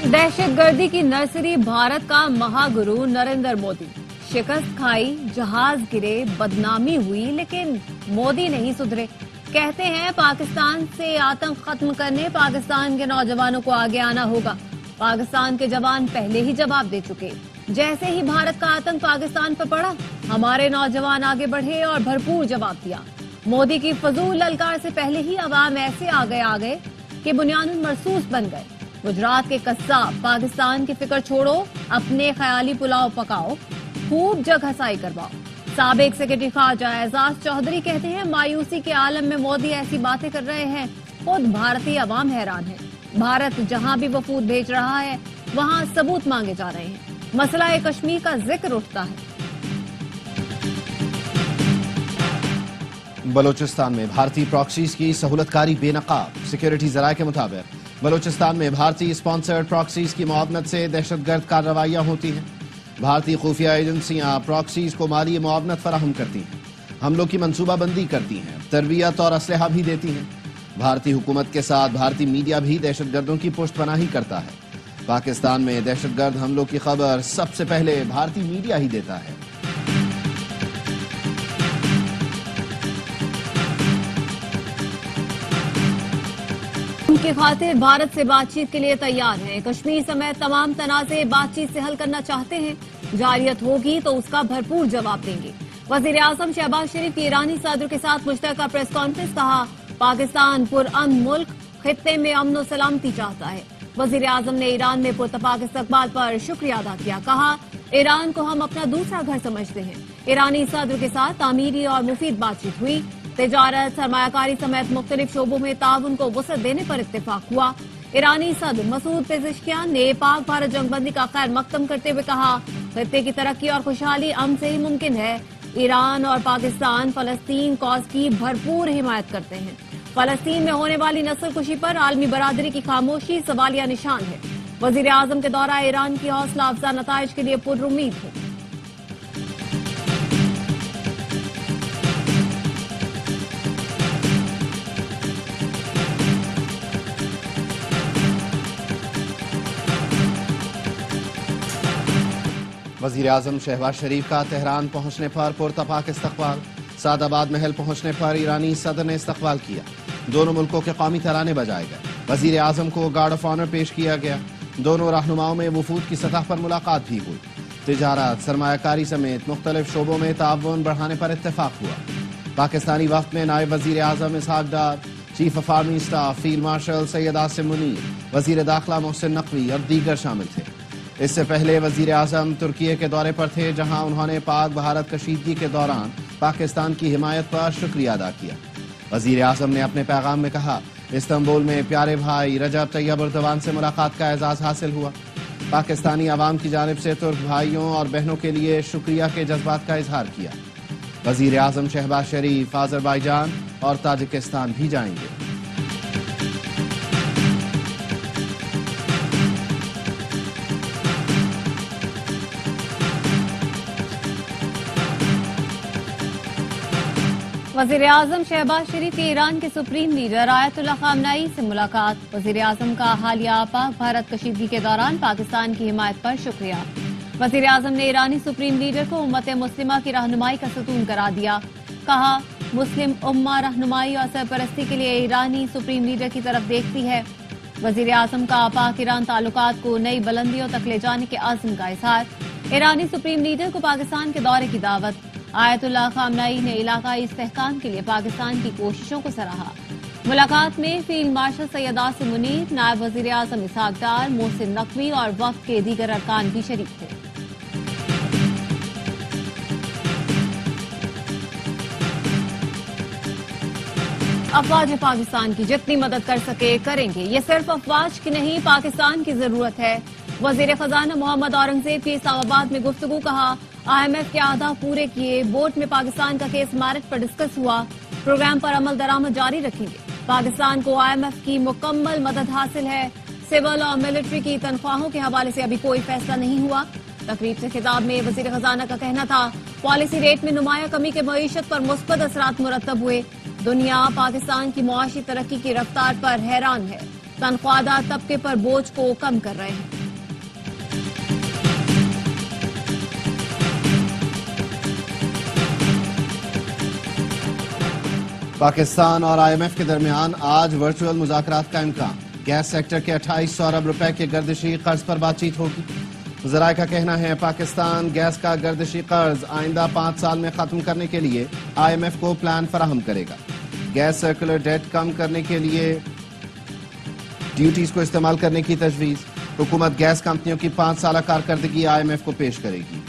दहशत गर्दी की नर्सरी भारत का महागुरु नरेंद्र मोदी। शिकस्त खाई, जहाज गिरे, बदनामी हुई, लेकिन मोदी नहीं सुधरे। कहते हैं पाकिस्तान से आतंक खत्म करने पाकिस्तान के नौजवानों को आगे आना होगा। पाकिस्तान के जवान पहले ही जवाब दे चुके। जैसे ही भारत का आतंक पाकिस्तान पर पड़ा, हमारे नौजवान आगे बढ़े और भरपूर जवाब दिया। मोदी की फजूल ललकार से पहले ही अवाम ऐसे आ गए कि बुनियादुन मरसूस बन गए। गुजरात के कस्साब, पाकिस्तान की फिक्र छोड़ो, अपने ख्याली पुलाव पकाओ, खूब जगहसाई करवाओ। साबिक सेक्रेटरी खारजा एजाज चौधरी कहते हैं मायूसी के आलम में मोदी ऐसी बातें कर रहे हैं, खुद भारतीय अवाम हैरान है। भारत जहां भी वफूद भेज रहा है वहां सबूत मांगे जा रहे हैं। मसला कश्मीर का जिक्र उठता है। बलोचिस्तान में भारतीय प्रॉक्सीज की सहूलतकारी बेनकाब। सिक्योरिटी जराये के मुताबिक बलोचिस्तान में भारतीय स्पॉन्सर्ड प्रॉक्सीज की मुआवनत से दहशतगर्द कार्रवाइयां होती हैं। भारतीय खुफिया एजेंसियां प्रॉक्सीज को माली मुआवनत फराहम करती हैं, हमलों की मनसूबाबंदी करती हैं, तरबियत और असलहा भी देती हैं। भारतीय हुकूमत के साथ भारतीय मीडिया भी दहशतगर्दों की पुष्टपनाही करता है। पाकिस्तान में दहशतगर्द हमलों की खबर सबसे पहले भारतीय मीडिया ही देता है। की खातिर भारत से बातचीत के लिए तैयार हैं। कश्मीर समेत तमाम तनाज़े बातचीत से हल करना चाहते हैं। जारियत होगी तो उसका भरपूर जवाब देंगे। वजीर आजम शहबाज शरीफ की ईरानी सदर के साथ मुश्तरका प्रेस कॉन्फ्रेंस। कहा पाकिस्तान पुरअमन मुल्क खित्ते में अमन और सलामती चाहता है। वजीर आजम ने ईरान में पुरतपाक इस्तकबाल पर शुक्रिया अदा किया। कहा ईरान को हम अपना दूसरा घर समझते हैं। ईरानी सदर के साथ तामीरी और मुफीद बातचीत हुई। तिजारत, सरमायाकारी समेत मुख्तलिफ शोबों में ताउन को वसअत देने पर इत्तेफाक हुआ। ईरानी सदर मसूद पेज़ेश्कियान ने पाक भारत जंगबंदी का खैर मकदम करते हुए कहा खित्ते की तरक्की और खुशहाली अमन से ही मुमकिन है। ईरान और पाकिस्तान फलस्तीन कॉज की भरपूर हिमायत करते हैं। फलस्तीन में होने वाली नस्लकुशी पर आलमी बरादरी की खामोशी सवालिया निशान है। वजीर आजम के दौरा ईरान की हौसला अफजा नताइज के लिए पुरुम्मीद है। वजीर आजम शहबाज शरीफ का तेहरान पहुंचने पर पुरतपाक इस्तकबाल। सादाबाद महल पहुंचने पर ईरानी सदर ने इस्तकबाल किया। दोनों मुल्कों के कौमी तराने बजाए गए। वजीर आजम को गार्ड ऑफ ऑनर पेश किया गया। दोनों रहनुमाओं में वफूद की सतह पर मुलाकात भी हुई। तिजारत, सरमायाकारी समेत मुख्तलिफ शोबों में ताउन बढ़ाने पर इत्तेफाक हुआ। पाकिस्तानी वक्त में नायब वजीर आजम Ishaq Dar, chief of army staff field marshal Syed Asim Munir, वजीर दाखिला मोहसिन नकवी और दीगर शामिल थे। इससे पहले वजीर आजम तुर्की के दौरे पर थे, जहां उन्होंने पाक भारत कशीदगी के दौरान पाकिस्तान की हिमायत पर शुक्रिया अदा किया। वजीर आजम ने अपने पैगाम में कहा इस्तांबुल में प्यारे भाई रजब तैयब एर्दोगान से मुलाकात का एजाज हासिल हुआ। पाकिस्तानी आवाम की जानिब से तुर्क भाइयों और बहनों के लिए शुक्रिया के जज्बात का इजहार किया। वजीर आजम शहबाज शरीफ आज़रबाईजान और ताजिकिस्तान भी जाएंगे। वजीर आजम शहबाज शरीफ की ईरान के सुप्रीम लीडर आयतुल्लाह खामनेई से मुलाकात। वजीर आजम का हालिया पाक भारत कशीदगी के दौरान पाकिस्तान की हिमायत पर शुक्रिया। वजीर आजम ने ईरानी सुप्रीम लीडर को उम्मत मुस्लिमा की रहनुमाई का सतून करार दिया। कहा मुस्लिम उम्मा रहनुमाई और सरपरस्ती के लिए ईरानी सुप्रीम लीडर की तरफ देखती है। वजीर आजम का पाक ईरान ताल्लुकात को नई बुलंदियों तक ले जाने के आज़म का इजहार। ईरानी सुप्रीम लीडर को पाकिस्तान के दौरे की दावत। आयतुल्लाह खामनेई ने इलाकाई इस्तेहकाम के लिए पाकिस्तान की कोशिशों को सराहा। मुलाकात में फील्ड मार्शल सैयद आसिम मुनीर, नायब वजीर आजम इसहाक डार, मोहसिन नकवी और वक्त के दीगर अरकान भी शरीक थे। अफवाज पाकिस्तान की जितनी मदद कर सके करेंगे। ये सिर्फ अफवाज की नहीं, पाकिस्तान की जरूरत है। वजीर खजाना मोहम्मद औरंगजेब की इस्लामाबाद में गुफ्तगू। कहा IMF के अहदा पूरे किए। बोर्ड में पाकिस्तान का केस मैरिट पर डिस्कस हुआ। प्रोग्राम पर अमल दरामद जारी रखेंगे। पाकिस्तान को IMF की मुकम्मल मदद हासिल है। सिविल और मिलिट्री की तनख्वाहों के हवाले से अभी कोई फैसला नहीं हुआ। तकरीब से खिताब में वजीर खजाना का कहना था पॉलिसी रेट में नुमाया कमी के मईशत पर मुस्बत असरात मुरतब हुए। दुनिया पाकिस्तान की मुआशी तरक्की की रफ्तार पर हैरान है। तनख्वाहदार तबके पर बोझ को कम कर रहे हैं। पाकिस्तान और IMF के दरमियान आज वर्चुअल मुज़ाकरात का इम्कान। गैस सेक्टर के 2800 अरब रुपए के गर्दिशी कर्ज पर बातचीत होगी। ज़राए का कहना है पाकिस्तान गैस का गर्दिशी कर्ज आइंदा 5 साल में खत्म करने के लिए IMF को प्लान फराहम करेगा। गैस सर्कुलर डेट कम करने के लिए ड्यूटीज को इस्तेमाल करने की तजवीज़। हुकूमत गैस कंपनियों की 5 साल कारकर्दगी IMF को पेश करेगी।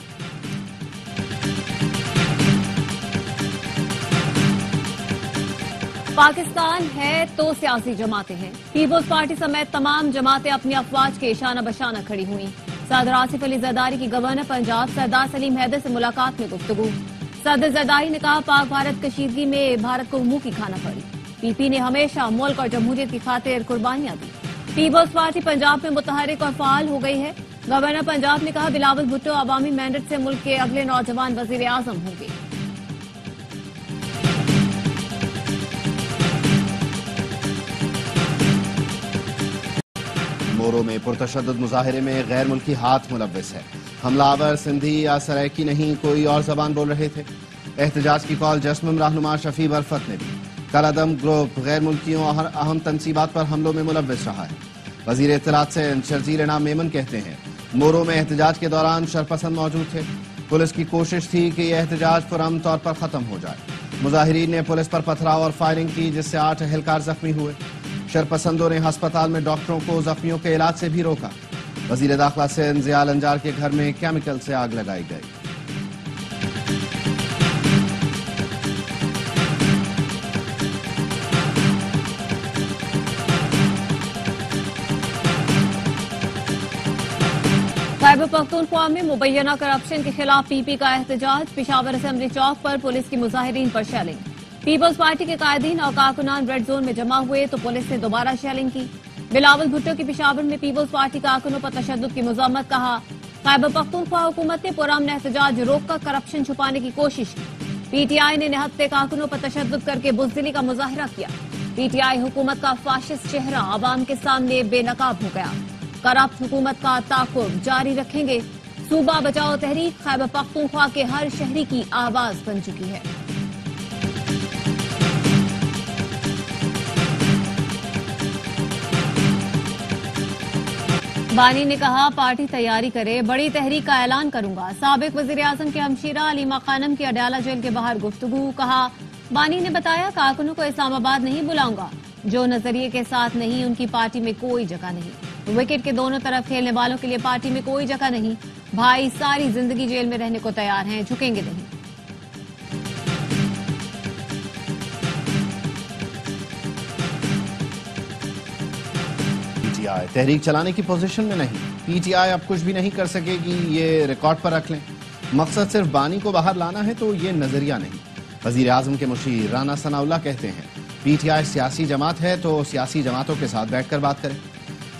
पाकिस्तान है तो सियासी जमातें हैं। पीपल्स पार्टी समेत तमाम जमातें अपनी अफवाज के शाना बशाना खड़ी हुई। सदर आसिफ अली जरदारी की गवर्नर पंजाब सरदार सलीम हैदर से मुलाकात में गुफ्तगू। सदर जरदारी ने कहा पाक भारत कशीदगी में भारत को मुंह की खाना पड़ी। पीपी ने हमेशा मुल्क और जमहूरियत की खातिर कुर्बानियां दी। पीपल्स पार्टी पंजाब में मुतहरिक और फाल हो गई है। गवर्नर पंजाब ने कहा बिलावल भुट्टो अवामी मैंडेट से मुल्क के अगले नौजवान वजीर आजम होंगे। मोरो में पुरतशद्दुद मुजाहिरे में गैर मुल्की हाथ मुलव्वस है। हमलावर सिंधी या सराइकी नहीं कोई और जबान बोल रहे थे। एहतजाज की कॉल जस्म रहनुमा शफी बरफत ने दी। कलअदम ग्रुप गैर मुल्कियों और अहम तनसीबात पर हमलों में मुलव्वस रहा है। वजीर इत्तलात से शर्जील इनाम मेमन कहते हैं मोरो में एहतजाज के दौरान शरपसंद मौजूद थे। पुलिस की कोशिश थी कि यह एहतजाज पुरअमन तौर पर खत्म हो जाए। मुजाहिरीन ने पुलिस पर पथराव और फायरिंग की जिससे 8 एहलकार जख्मी हुए। शरपसंदों ने अस्पताल में डॉक्टरों को जख्मियों के इलाज से भी रोका। वजीर दाखिला से जियाल अंजार के घर में केमिकल से आग लगाई गई। खैबर पख्तूनख्वा में मुबैना करप्शन के खिलाफ पीपी का एहतजाज। पेशावर असेंबली चौक पर पुलिस की मुजाहिरीन पर शेलिंग। पीपल्स पार्टी के कायदीन और कारकुनान रेड जोन में जमा हुए तो पुलिस ने दोबारा शेलिंग की। बिलावल भुट्टो की पेशावर में पीपल्स पार्टी कारकुनों पर तशद्दुद की मज़म्मत। कहा खैबर पख्तूनख्वा हुकूमत ने पुरअमन एहतजाज रोककर करप्शन छुपाने की कोशिश की। पीटीआई ने निहत्ते कारकुनों पर तशद्दुद करके बुज़दिली का मुजाहिरा किया। पीटीआई हुकूमत का फाशिस्ट चेहरा आवाम के सामने बेनकाब हो गया। करप्ट हुकूमत का ताक़ुब जारी रखेंगे। सूबा बचाओ तहरीक खैबर पख्तूनख्वा के हर शहरी की आवाज बन चुकी है। बानी ने कहा पार्टी तैयारी करे, बड़ी तहरीक का ऐलान करूंगा। साबिक वजीर आजम के हमशीरा अलीमा खानम की अडयाला जेल के बाहर गुफ्तगू। कहा बानी ने बताया कारकुनों को इस्लामाबाद नहीं बुलाऊंगा। जो नजरिए के साथ नहीं उनकी पार्टी में कोई जगह नहीं। विकेट के दोनों तरफ खेलने वालों के लिए पार्टी में कोई जगह नहीं। भाई सारी जिंदगी जेल में रहने को तैयार हैं, झुकेंगे नहीं। पीटीआई तहरीक चलाने की पोजीशन में नहीं। पीटीआई अब कुछ भी नहीं कर सकेगी, ये रिकॉर्ड पर रख लें। मकसद सिर्फ बानी को बाहर लाना है तो ये नजरिया नहीं। वजीर आजम के मुशीर राना सनाउल्लाह कहते हैं पीटीआई सियासी जमात है तो सियासी जमातों के साथ बैठकर बात करें।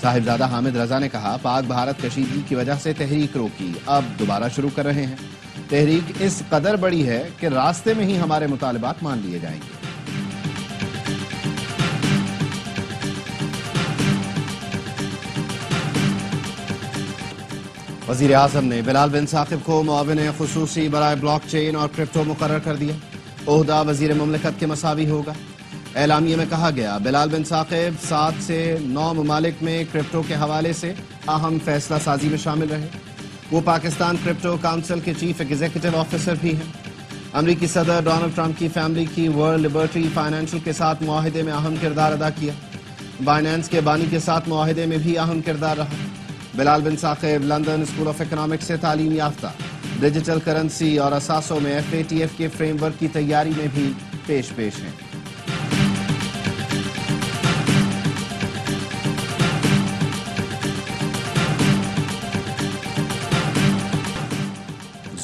साहिबजादा हामिद रजा ने कहा पाक भारत कशीदगी की वजह से तहरीक रोकी, अब दोबारा शुरू कर रहे हैं। तहरीक इस कदर बड़ी है कि रास्ते में ही हमारे मुतालिबात मान लिए जाएंगे। वजीर आजम ने बिलाल बिन साकिब को मुआविन खुसूसी बराए ब्लॉक चेन और क्रिप्टो मुकर्रर कर दिया। ओहदा वजीर मुमलिकत के मसावी होगा। एलामिये में कहा गया बिलाल बिन साकिब 7 से 9 ममालिक में क्रिप्टो के हवाले से अहम फैसला साजी में शामिल रहे। वो पाकिस्तान क्रिप्टो काउंसिल के चीफ एग्जीक्यूटिव ऑफिसर भी हैं। अमरीकी सदर डोनाल्ड ट्रंप की फैमिली की वर्ल्ड लिबर्टी फाइनेंशियल के साथ मुआहिदे में अहम किरदार अदा किया। बाइनेंस के बानी के साथ मुआहिदे में भी अहम किरदार रहा। Bilal bin Saqib London School of Economics से तालीम याफ्ता। डिजिटल करेंसी और असासों में FATF के फ्रेमवर्क की तैयारी में भी पेश हैं।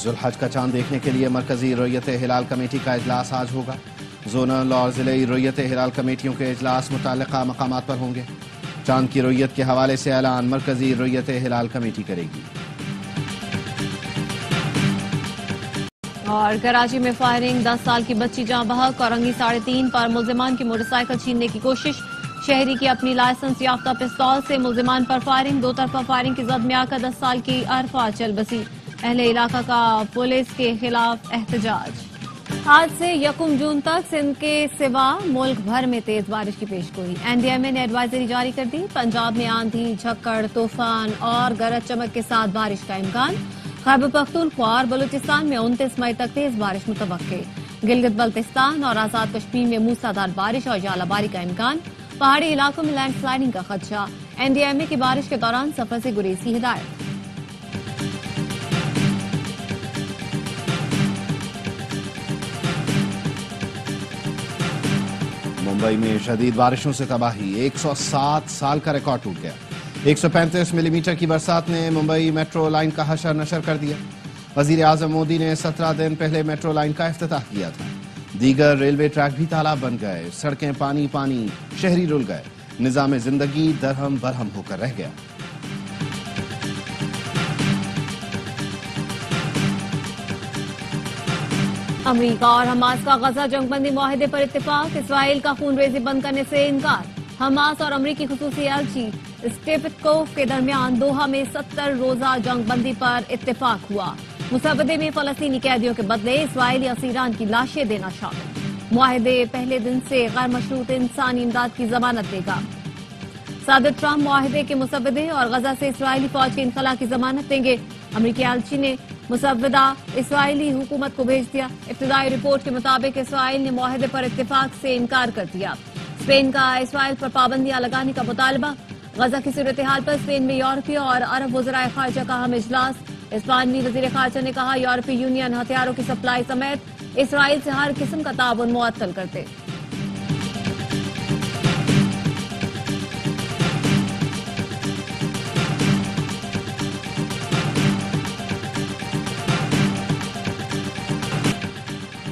जुल्हज का चांद देखने के लिए मरकजी रुयत हिलाल कमेटी का इजलास आज होगा। जोनल और जिले रुयत हिलाल कमेटियों के इजलास मुताल्लिका मकामात पर होंगे। चांद की रुयत के हवाले से ऐलान मरकजी रुयत हिलाल कमेटी करेगी। और कराची में फायरिंग, 10 साल की बच्ची जाँ बहक, औरंगी 3.5 पर मुल्जिमान की मोटरसाइकिल छीनने की कोशिश। شہری کی اپنی لائسنس یافتہ پستول سے ملزمان پر فائرنگ، دو طرفہ فائرنگ کی زد میں آ کر 10 سال کی عرفہ چل بسی، اہل علاقہ کا پولیس کے خلاف احتجاج۔ آج سے 1 جون تک سندھ کے سوا ملک بھر میں تیز بارش کی پیشگوئی، NDMA نے ایڈوائزری جاری کر دی۔ پنجاب میں آندھی، جھکڑ، طوفان اور گرج چمک کے ساتھ بارش کا امکان۔ خیبر پختونخوا اور بلوچستان میں 29 مئی تک تیز بارش متوقع۔ گلگت بلتستان اور آزاد کشمیر میں موسلادھار بارش اور ژالہ باری کا امکان۔ پہاڑی علاقوں میں لینڈ سلائڈنگ کا خدشہ، NDMA کی بارش کے دوران سفر سے گریز کی ہدایت۔ ممبئی میں شدید بارشوں سے تباہی، 107 سال کا ریکارڈ ٹوٹ گیا۔ 135 ملی میٹر کی برسات نے ممبئی میٹرو لائن کا حشر نشر کر دیا۔ وزیر اعظم مودی نے 17 دن پہلے میٹرو لائن کا افتتاح کیا تھا۔ دیگر ریلوے ٹریک بھی تالاب بن گئے، سڑکیں پانی پانی، شہری رل گئے، نظام زندگی درہم برہم ہو کر رہ گیا۔ امریکہ اور حماس کا غزہ جنگ بندی معاہدے پر اتفاق، اسرائیل کا خون ریزی بند کرنے سے انکار۔ حماس اور امریکی خصوصی ایلچی اسٹیپٹکوف کے درمیان دوحہ میں 70 روزہ جنگ بندی پر اتفاق ہوا۔ مسودے میں فلسطینی قیدیوں کے بدلے اسرائیلی اسیران کی لاشیں دینا شامل۔ معاہدے پہلے دن سے غیر مشروط انسانی امداد کی ضمانت دے گا۔ صدر ٹرمپ معاہدے کے مسودے اور غزہ سے اسرائیلی فوج کے انخلاء کی ضمانت دیں گے۔ امریکی ایلچی نے مسودہ اسرائیلی حکومت کو بھیج دیا۔ ابتدائی رپورٹ کے مطابق اسرائیل نے معاہدے پر اتفاق سے انکار کر دیا۔ اسپین کا اسرائیل پر پابندیاں لگانے کا مطالبہ۔ غزہ کی صورتحال پر اسپین میں یورپی اور عرب وزرائے خارجہ کا اہم اجلاس۔ اسپانوی وزیر خارجہ نے کہا یورپی یونین ہتھیاروں کی سپلائی سمیت اسرائیل سے ہر قسم کا تعاون معطل کر دے۔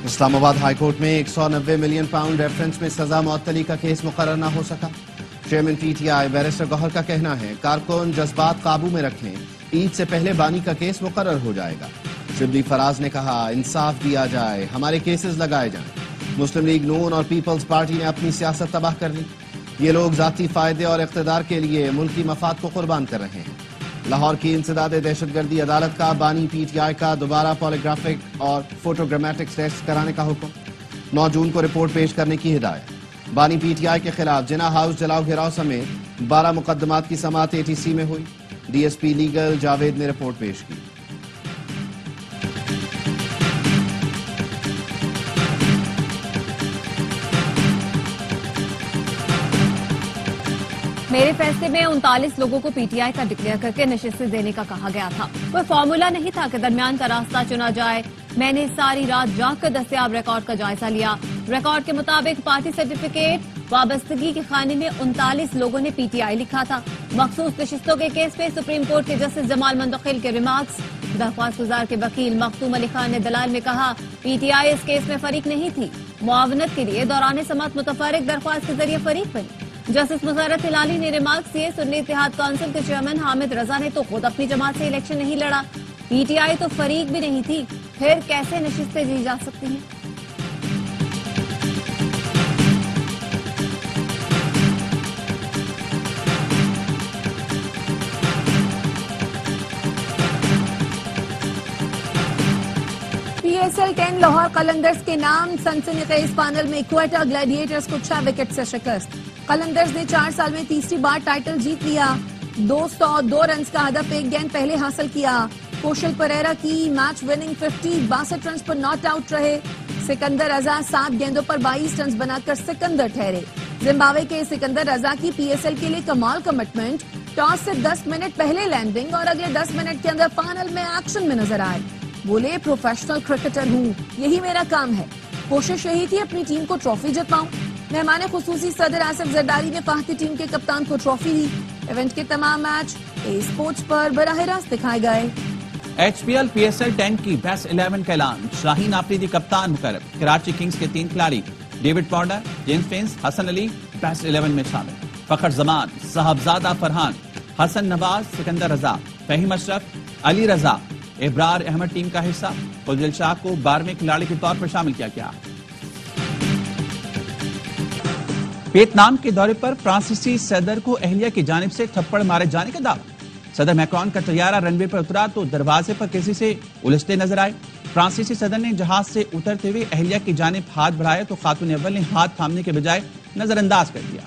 اسلام آباد ہائی کورٹ میں 190 ملین پاؤنڈ ریفرنس میں سزا معطلی کا کیس مقرر نہ ہو سکا۔ چیئرمین PTI بیرسٹر گوہر کا کہنا ہے کارکن جذبات قابو میں رکھیں، عید سے پہلے بانی کا کیس مقرر ہو جائے گا۔ شبلی فراز نے کہا انصاف دیا جائے، ہمارے کیسز لگائے جائیں۔ مسلم لیگ نون اور پیپلز پارٹی نے اپنی سیاست تباہ کر لی، یہ لوگ ذاتی فائدے اور اقتدار کے لیے ملکی مفاد کو قربان کر رہے ہیں۔ لاہور کی انسداد دہشت گردی عدالت کا بانی PTI کا دوبارہ پالیگرافک اور فوٹوگرامیٹک ٹیسٹ کرانے کا حکم، 9 جون کو رپورٹ پیش کرنے کی ہدایت۔ بانی PTI کے خلاف جناح ہاؤس جلاؤ گھیراؤ سمیت 12 مقدمات کی سماعت ATC میں ہوئی۔ DSP لیگل جاوید نے رپورٹ پیش کی۔ میرے فیصلے میں 39 لوگوں کو PTI کا ڈکلیئر کر کے نشستیں دینے کا کہا گیا تھا۔ کوئی فارمولا نہیں تھا کہ درمیان کا راستہ چنا جائے۔ میں نے ساری رات جاگ کر دستیاب ریکارڈ کا جائزہ لیا۔ ریکارڈ کے مطابق پارٹی سرٹیفکیٹ وابستگی کے خانے میں 39 لوگوں نے PTI لکھا تھا۔ مخصوص نشستوں کے کیس پہ سپریم کورٹ کے جسٹس جمال منتقل کے ریمارکس۔ درخواست گزار کے وکیل مختوم علی خان نے دلائل میں کہا PTI اس کیس میں فریق نہیں تھی، معاونت کے لیے دوران سماعت متفرق درخواست کے ذریعے فریق بنی۔ جسٹس مسرت ہلالی نے ریمارکس دیے سنی اتحاد کونسل کے چیئرمین حامد رضا نے تو خود اپنی جماعت سے الیکشن نہیں لڑا، PTI تو فریق بھی نہیں تھی، پھر کیسے نشستیں دی جا سکتی ہیں؟ PSL 10 لاہور قلندرز کے نام، سنسنی خیز فائنل میں کوئٹہ گلیڈیٹرز کو 6 وکٹ سے شکست۔ قلندرز نے 4 سال میں تیسری بار ٹائٹل جیت لیا۔ 202 رنز کا ہدف ایک گیند پہلے حاصل کیا۔ کوشل پریرا کی match winning 50 62 runs per not out رہے۔ سکندر رضا 7 گیندوں پر 22 رنز بنا کر سکندر ٹھہرے۔ زمبابوے کے سکندر رضا کی PSL کے لیے کمال کمٹمنٹ، ٹاس سے 10 منٹ پہلے لینڈنگ اور اگلے 10 منٹ کے اندر فائنل میں ایکشن میں نظر آئے۔ بولے پروفیشنل کرکٹر ہوں، یہی میرا کام ہے، کوشش یہی تھی اپنی ٹیم کو ٹرافی جتواؤں۔ مہمان خصوصی صدر آصف زرداری نے فاحتی ٹیم کے کپتان کو ٹرافی دی۔ ایونٹ کے تمام میچ اسپورٹس پر براہ راست دکھائے گئے۔ HPL PSL 10 کی بیسٹ 11 کا اعلان، شاہین آفریدی کپتان مقرر، کراچی کنگز کے 3 کھلاڑی David پارڈر، James fans, Hasan Ali best 11 میں شامل، فخر زمان، صاحبزادہ فرحان، حسن نواز، سکندر رضا، فہیم اشرف، علی رضا، ابرار احمد ٹیم کا حصہ۔ فضل شاہ کو 12ویں کھلاڑی کے طور پر شامل کیا گیا۔ वियतनाम के दौरे पर फ्रांसीसी सदर को अहलिया की जानिब से थप्पड़ मारे जाने का दावा। सदर मैक्रॉन का तैयारा रनवे पर उतरा तो दरवाजे पर किसी से उलझते नजर आए। फ्रांसीसी सदर ने जहाज से उतरते हुए अहलिया की जानिब हाथ बढ़ाया तो खातून अव्वल ने हाथ थामने के बजाय नजरअंदाज कर दिया।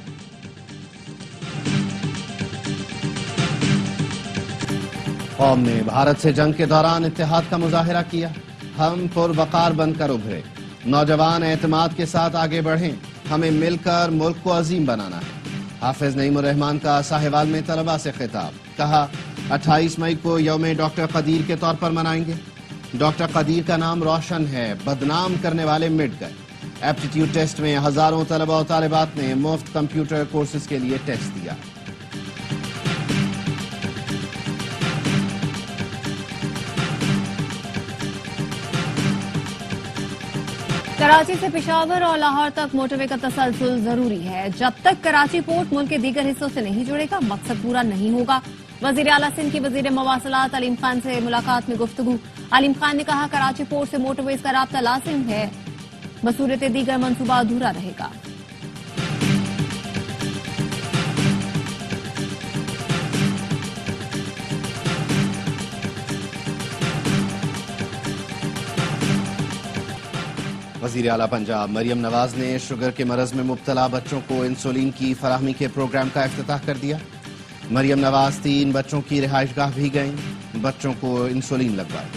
कौम ने भारत से जंग के दौरान इत्तेहाद का मुजाहिरा किया। हम पुरवकार बनकर उभरे, नौजवान एतमाद के साथ आगे बढ़ें, हमें मिलकर मुल्क को अजीम बनाना है। हाफिज नईमुर रहमान का साहिवाल में तलबा से खिताब, कहा 28 मई को यौम डॉक्टर कदीर के तौर पर मनाएंगे। डॉक्टर कदीर का नाम रोशन है, बदनाम करने वाले मिट गए। एप्टीट्यूड टेस्ट में हजारों तलबा और तालिबात ने मुफ्त कंप्यूटर कोर्सेज के लिए टेस्ट दिया। कराची से पेशावर और लाहौर तक मोटरवे का तसलसल जरूरी है। जब तक कराची पोर्ट मुल्क के दीगर हिस्सों से नहीं जुड़ेगा, मकसद पूरा नहीं होगा। वजीर आला सिंध की वजीर मवासलात अलीम खान से मुलाकात में गुफ्तगू। अलीम खान ने कहा कराची पोर्ट से मोटरवेज का राब्ता लाजिम है, बसूरत दीगर मंसूबा अधूरा रहेगा। वजीर आला पंजाब मरियम नवाज ने शुगर के मरज में मुब्तला बच्चों को इंसुलिन की फराहमी के प्रोग्राम का इफ्तिताह कर दिया। मरियम नवाज 3 बच्चों की रिहाइशगाह भी गईं, बच्चों को इंसुलिन लगवाई।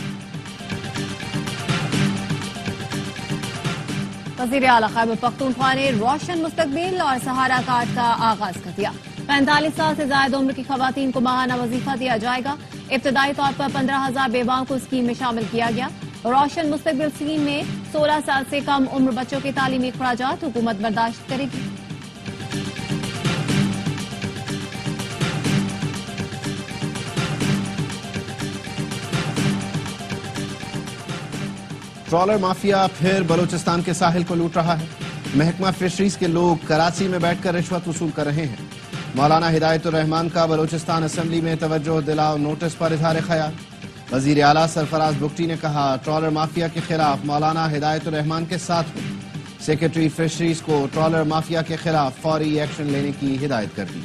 वजीर आला खैबर पख्तूनख्वा ने रोशन मुस्तकबिल और सहारा कार्ड का आगाज कर दिया। 45 साल से ज्यादा उम्र की खवातीन को माहाना वजीफा दिया जाएगा। इब्तदाई तौर पर 15,000 बेवाओं को स्कीम में शामिल किया गया। रोशन मुस्तकबिल स्कीम में 16 साल से कम उम्र बच्चों के तालीमी अखराजात हुकूमत बर्दाश्त करेगी। ट्रॉलर माफिया फिर बलूचिस्तान के साहिल को लूट रहा है। महकमा फिशरीज के लोग कराची में बैठकर रिश्वत वसूल कर रहे हैं। मौलाना हिदायतुर रहमान का बलूचिस्तान असेंबली में तवज्जो दिलाओ नोटिस पर इजहार ख्याल। वजीर आला सरफराज बुगटी ने कहा ट्रॉलर माफिया के खिलाफ मौलाना हिदायतुर रहमान के साथ हूं। सेक्रेटरी फिशरीज को ट्रॉलर माफिया के खिलाफ फौरी एक्शन लेने की हिदायत कर दी।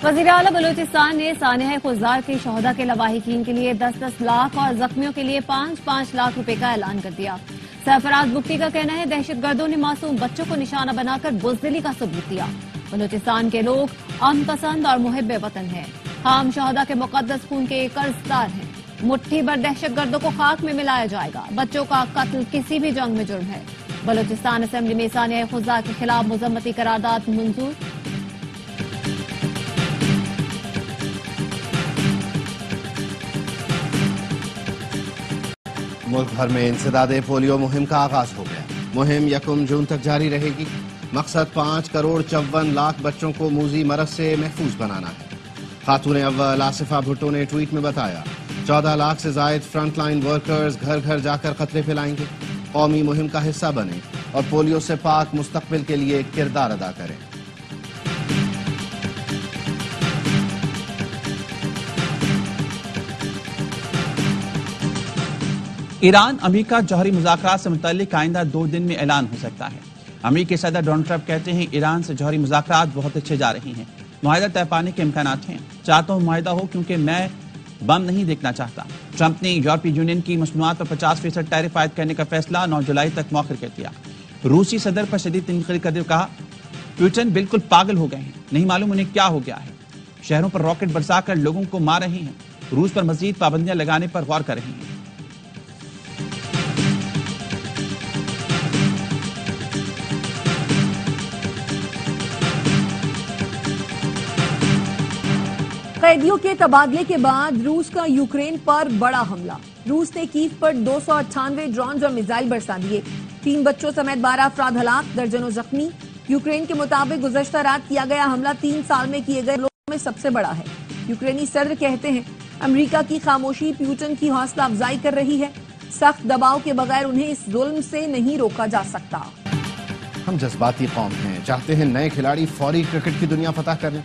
वज़ीर आला बलूचिस्तान ने सानह खुजार के शहदा के लवाहिकीन के लिए 10-10 लाख और जख्मियों के लिए 5-5 लाख रुपए का ऐलान कर दिया। सरफराज बुगटी का कहना है दहशतगर्दों ने मासूम बच्चों को निशाना बनाकर बुज़दिली का सबूत दिया। बलूचिस्तान के लोग अमन पसंद और मुहिब्बे वतन हैं। हम शहदा के मुकद्दस खून के कर्जदार हैं। मुट्ठी भर दहशतगर्दों को खाक में मिलाया जाएगा। बच्चों का कत्ल किसी भी जंग में जुर्म है। बलूचिस्तान असेंबली में सानह खुजार के खिलाफ मुजम्मती करारदाद मंजूर। मुल्क भर में इंसदादे पोलियो मुहिम का आगाज हो गया। मुहिम 1 जून तक जारी रहेगी। मकसद 5,54,00,000 बच्चों को मूजी मरज से महफूज बनाना है। खातून अव्वल आसिफा भुट्टो ने ट्वीट में बताया 14 लाख से जायद फ्रंट लाइन वर्कर्स घर घर जाकर खतरे फैलाएंगे। कौमी मुहिम का हिस्सा बने और पोलियो से पाक मुस्तकबिल के लिए किरदार अदा करें। ईरान अमेरिका जौहरी मुज़ाकरात से मुताल्लिक आइंदा 2 दिन में ऐलान हो सकता है। अमेरिकी सदर डोनाल्ड ट्रंप कहते हैं ईरान से जौहरी मुज़ाकरात बहुत अच्छे जा रही हैं। मुआहिदा तय पाने के इम्कानात हैं। चाहता हूँ मुआहिदा हो क्योंकि मैं बम नहीं देखना चाहता। ट्रंप ने यूरोपीय यूनियन की मसनूआत पर 50% टैरिफ आयद करने का फैसला 9 जुलाई तक मौखर कर दिया। रूसी सदर पर शदीद तनकीद करते हुए कहा पुतिन बिल्कुल पागल हो गए हैं, नहीं मालूम उन्हें क्या हो गया है। शहरों पर रॉकेट बरसाकर लोगों को मार रहे हैं। रूस पर मजीद पाबंदियां लगाने पर गौर कर रही हैं। कैदियों के तबादले के बाद रूस का यूक्रेन पर बड़ा हमला। रूस ने कीव पर 298 ड्रोन और मिसाइल बरसा दिए। 3 बच्चों समेत 12 अफराद हलाक, दर्जनों जख्मी। यूक्रेन के मुताबिक गुज़श्ता रात किया गया हमला 3 साल में किए गए हमलों में सबसे बड़ा है। यूक्रेनी सदर कहते हैं अमेरिका की खामोशी पुतिन की हौसला अफजाई कर रही है। सख्त दबाव के बगैर उन्हें इस जुल्म से नहीं रोका जा सकता। हम जज्बाती कौम हैं, चाहते हैं नए खिलाड़ी फौरी क्रिकेट की दुनिया फतह कर लें।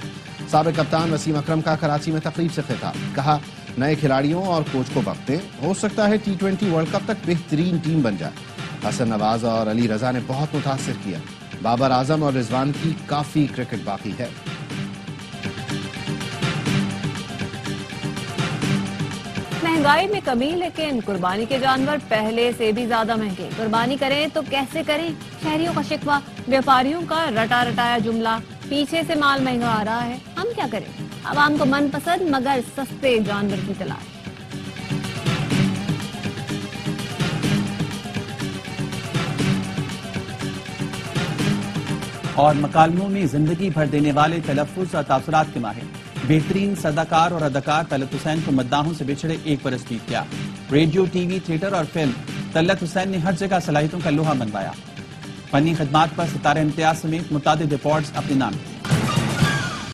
साबिक कप्तान वसीम अकरम का कराची में तकरीब से खिताब, कहा नए खिलाड़ियों और कोच को वक्त दें, हो सकता है T20 वर्ल्ड कप तक बेहतरीन टीम बन जाए। حسن نواز اور علی رضا نے بہت متاثر کیا. بابر اعظم اور رضوان کی کافی کرکٹ باقی ہے. مہنگائی میں کمی لیکن قربانی کے جانور پہلے سے بھی زیادہ مہنگے. قربانی کریں تو کیسے کریں؟ شہریوں کا شکوہ. بیوپاریوں کا رٹا رٹایا جملہ. پیچھے سے مال مہنگا آ رہا ہے، ہم کیا کریں؟ عوام کو من پسند مگر سستے جانور کی تلاش. اور مکالموں میں زندگی بھر دینے والے تلفظ اور تاثرات کے ماہر بہترین صداکار اور اداکار طلعت حسین کو مداحوں سے بچھڑے 1 برس بیت گیا. ریڈیو، ٹی وی، تھیٹر اور فلم، طلعت حسین نے ہر جگہ صلاحیتوں کا لوہا منوایا. فنی خدمات پر ستارہ امتیاز سمیت متعدد ایوارڈز اپنے نام کیے.